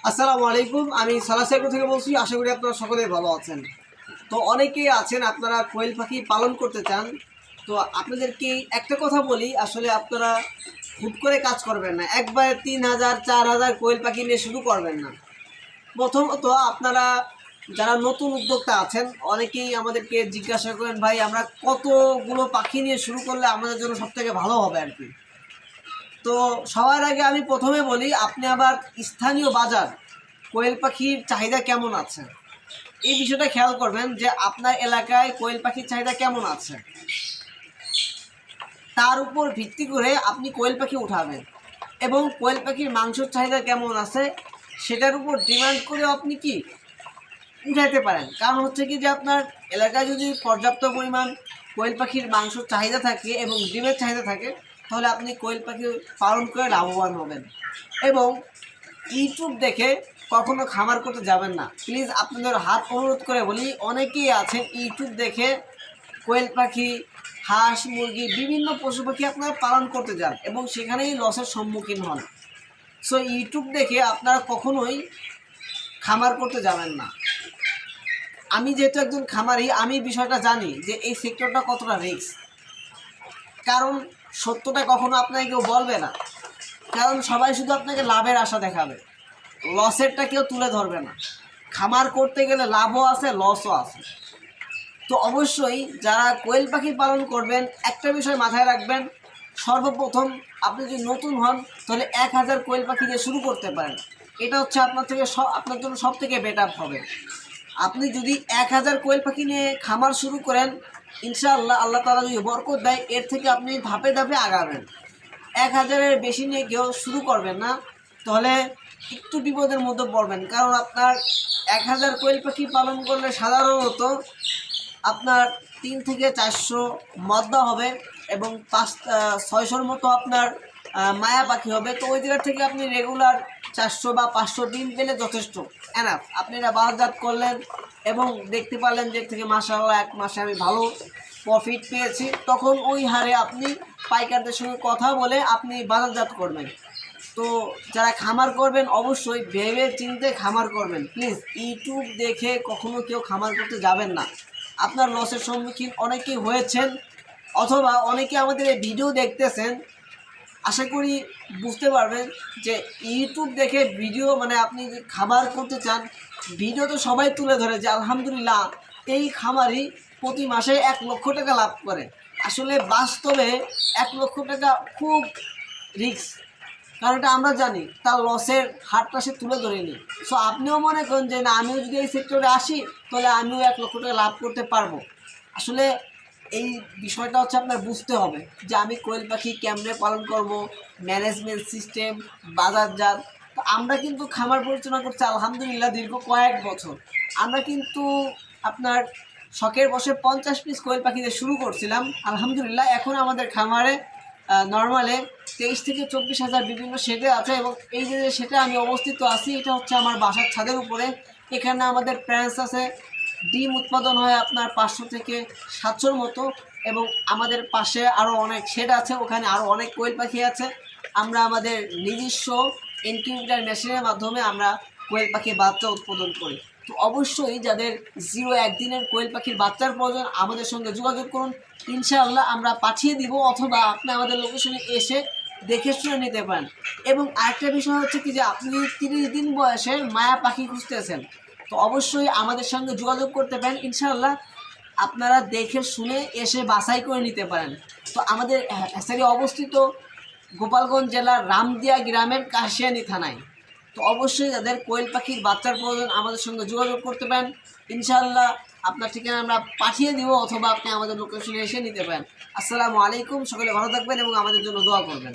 আসসালামু আলাইকুম। আমি সালাসেগর থেকে বলছি। আশা করি আপনারা সকলেই ভালো আছেন। তো অনেকেই আছেন আপনারা কোয়েল পাখি পালন করতে চান। তো আপনাদেরকে একটা কথা বলি, আসলে আপনারা হুট করে কাজ করবেন না। একবারে ৩,০০০ ৪,০০০ কোয়েল পাখি নিয়ে শুরু করবেন না। প্রথমত আপনারা যারা নতুন উদ্যোক্তা আছেন, অনেকেই আমাদেরকে জিজ্ঞাসা করেন, ভাই আমরা কতগুলো পাখি নিয়ে শুরু করলে আমাদের জন্য সবথেকে ভালো হবে আর কি। তো সবার আগে আমি প্রথমে বলি, আপনি আবার স্থানীয় বাজার কোয়েল পাখির চাহিদা কেমন আছে এই বিষয়টা খেয়াল করবেন, যে আপনার এলাকায় কোয়েল পাখির চাহিদা কেমন আছে, তার উপর ভিত্তি করে আপনি কোয়েল পাখি উঠাবেন। এবং কোয়েল পাখির মাংসের চাহিদা কেমন আছে সেটার উপর ডিমান্ড করে আপনি কি উঠাইতে পারেন। কারণ হচ্ছে কি, যে আপনার এলাকায় যদি পর্যাপ্ত পরিমাণ কোয়েল পাখির মাংসের চাহিদা থাকে এবং ডিমের চাহিদা থাকে, তাহলে আপনি কোয়েল পাখি পালন করে লাভবান হবেন। এবং ইউটিউব দেখে কখনো খামার করতে যাবেন না, প্লিজ আপনাদের হাত অনুরোধ করে বলি। অনেকেই আছেন ইউটিউব দেখে কোয়েল পাখি, হাঁস, মুরগি, বিভিন্ন পশু পাখি আপনারা পালন করতে যান এবং সেখানেই লসের সম্মুখীন হন। সো ইউটিউব দেখে আপনারা কখনোই খামার করতে যাবেন না। আমি যেহেতু একজন খামারি, আমি বিষয়টা জানি যে এই সেক্টরটা কতটা রিস্ক। কারণ সত্যটা কখনো আপনাকে কেউ বলবে না, কারণ সবাই শুধু আপনাকে লাভের আশা দেখাবে, লসেরটা কেউ তুলে ধরবে না। খামার করতে গেলে লাভও আছে, লসও আছে। তো অবশ্যই যারা কোয়েল পাখি পালন করবেন, একটা বিষয় মাথায় রাখবেন। সর্বপ্রথম আপনি যদি নতুন হন, তাহলে ১,০০০ কোয়েল পাখি দিয়ে শুরু করতে পারেন। এটা হচ্ছে আপনার জন্য সব থেকে বেটার হবে। আপনি যদি ১,০০০ কোয়েল পাখি নিয়ে খামার শুরু করেন, ইনশাআল্লাহ আল্লাহ তাআলা যদি বরকত দেয়, এর থেকে আপনি ধাপে ধাপে আগাবেন। ১,০০০-এর বেশি নিয়ে কেউ শুরু করবেন না, তাহলে একটু বিপদের মধ্যে পড়বেন। কারণ আপনার ১,০০০ কোয়েল পাখি পালন করলে সাধারণত আপনার ৩ থেকে ৪০০ মদ্দা হবে এবং ৬০০-র মতো আপনার মায়া পাখি হবে। তো ওই জায়গা থেকে আপনি রেগুলার ৪০০ বা ৫০০ ডিম পেলে যথেষ্ট, এনাফ। আপনি এটা বাজারজাত করলেন এবং দেখতে পারলেন যে থেকে মাশাআল্লাহ ১ মাসে আমি ভালো প্রফিট পেয়েছি, তখন ওই হারে আপনি পাইকারদের সঙ্গে কথা বলে আপনি বাজারজাত করবেন। তো যারা খামার করবেন অবশ্যই ভেবে চিন্তে খামার করবেন। প্লিজ ইউটিউব দেখে কখনো কেউ খামার করতে যাবেন না। আপনার লসের সম্মুখীন অনেকেই হয়েছেন, অথবা অনেকে আমাদের এই ভিডিও দেখতেছেন। আশা করি বুঝতে পারবেন যে ইউটিউব দেখে ভিডিও, মানে আপনি যে খামার করতে চান, ভিডিও তো সবাই তুলে ধরে যে আলহামদুলিল্লাহ এই খামারই প্রতি মাসে ১,০০,০০০ টাকা লাভ করে। আসলে বাস্তবে ১,০০,০০০ টাকা খুব রিস্ক, কারণ এটা আমরা জানি তার লসের হারটা সে তুলে ধরেনি। সো আপনিও মনে করেন যে না, আমিও যদি এই সেক্টরে আসি তাহলে আমিও ১,০০,০০০ টাকা লাভ করতে পারবো। আসলে এই বিষয়টা হচ্ছে আপনার বুঝতে হবে যে আমি কোয়েল পাখি কেমনে পালন করব, ম্যানেজমেন্ট সিস্টেম, বাজারজাত। তো আমরা কিন্তু খামার পরিচালনা করছি আলহামদুলিল্লাহ দীর্ঘ কয়েক বছর। আমরা কিন্তু আপনার শখের বসে ৫০ পিস কোয়েল পাখি দিয়ে শুরু করছিলাম। আলহামদুলিল্লাহ এখন আমাদের খামারে নর্মালে ২৩ থেকে ২৪,০০০ বিভিন্ন শেডে আছে। এবং এই যে শেডে আমি অবস্থিত আছি, এটা হচ্ছে আমার বাসার ছাদের উপরে। এখানে আমাদের প্যারেন্টস আছে, ডিম উৎপাদন হয় আপনার ৫০০ থেকে ৭০০-র মতো। এবং আমাদের পাশে আরও অনেক শেড আছে, ওখানে আরও অনেক কোয়েল পাখি আছে। আমরা আমাদের নিজস্ব ইনকিউবেটর মেশিনের মাধ্যমে আমরা কোয়েল পাখির বাচ্চা উৎপাদন করি। তো অবশ্যই যাদের ০-১ দিনের কোয়েল পাখির বাচ্চার প্রয়োজন আমাদের সঙ্গে যোগাযোগ করুন, ইনশাআল্লাহ আমরা পাঠিয়ে দিব, অথবা আপনি আমাদের লোকেশনে এসে দেখে শুনে নিতে পারেন। এবং আরেকটা বিষয় হচ্ছে কি, যে আপনি ৩০ দিন বয়সের মায়া পাখি খুঁজতেছেন, তো অবশ্যই আমাদের সঙ্গে যোগাযোগ করতে পারেন। ইনশাআল্লাহ আপনারা দেখে শুনে এসে বাছাই করে নিতে পারেন। তো আমাদের হ্যাচারি অবস্থিত গোপালগঞ্জ জেলার রামদিয়া গ্রামের কাশিয়ানী থানায়। তো অবশ্যই যাদের কোয়েল পাখির বাচ্চার প্রয়োজন আমাদের সঙ্গে যোগাযোগ করতে পারেন। ইনশাআল্লাহ আপনার ঠিকানা আমরা পাঠিয়ে দিব, অথবা আপনি আমাদের লোকেশনে এসে নিতে পারেন। আসসালামু আলাইকুম, সকলে ভালো থাকবেন এবং আমাদের জন্য দোয়া করবেন।